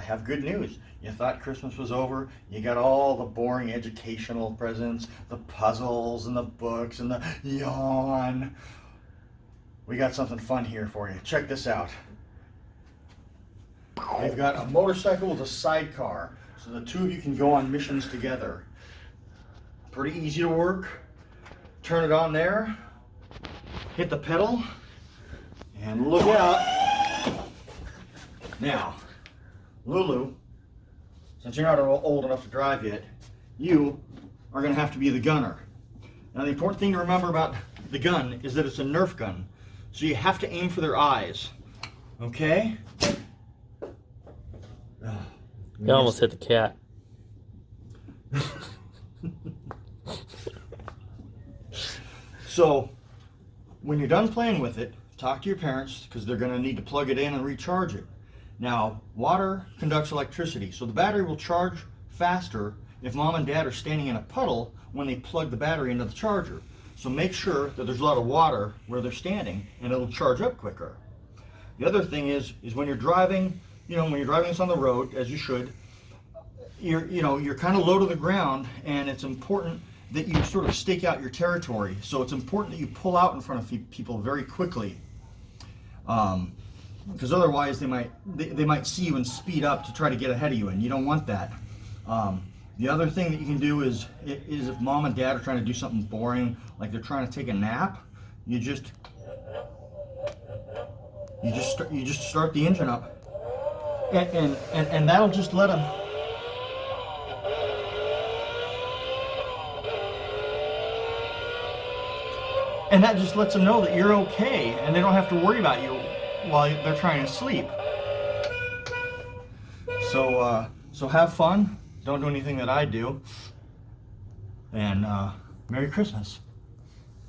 have good news. You thought Christmas was over. You got all the boring educational presents, the puzzles and the books and the yawn. We got something fun here for you. Check this out. We've got a motorcycle with a sidecar, so the two of you can go on missions together. Pretty easy to work. Turn it on there, hit the pedal, and look out. Now, Lulu, since you're not old enough to drive yet, you are going to have to be the gunner. Now, the important thing to remember about the gun is that it's a Nerf gun, so you have to aim for their eyes. Okay? You almost hit the cat. So, when you're done playing with it, talk to your parents because they're going to need to plug it in and recharge it. Now, water conducts electricity, so the battery will charge faster if mom and dad are standing in a puddle when they plug the battery into the charger. So make sure that there's a lot of water where they're standing and it'll charge up quicker. The other thing is when you're driving, when you're driving this on the road, as you should, you're kind of low to the ground, and it's important that you sort of stake out your territory. So it's important that you pull out in front of people very quickly, because otherwise they might see you and speed up to try to get ahead of you, and you don't want that. The other thing that you can do is if mom and dad are trying to do something boring, like they're trying to take a nap, you just start the engine up, and that'll just let them. And that just lets them know that you're okay, and they don't have to worry about you while they're trying to sleep. So have fun. Don't do anything that I do. And Merry Christmas.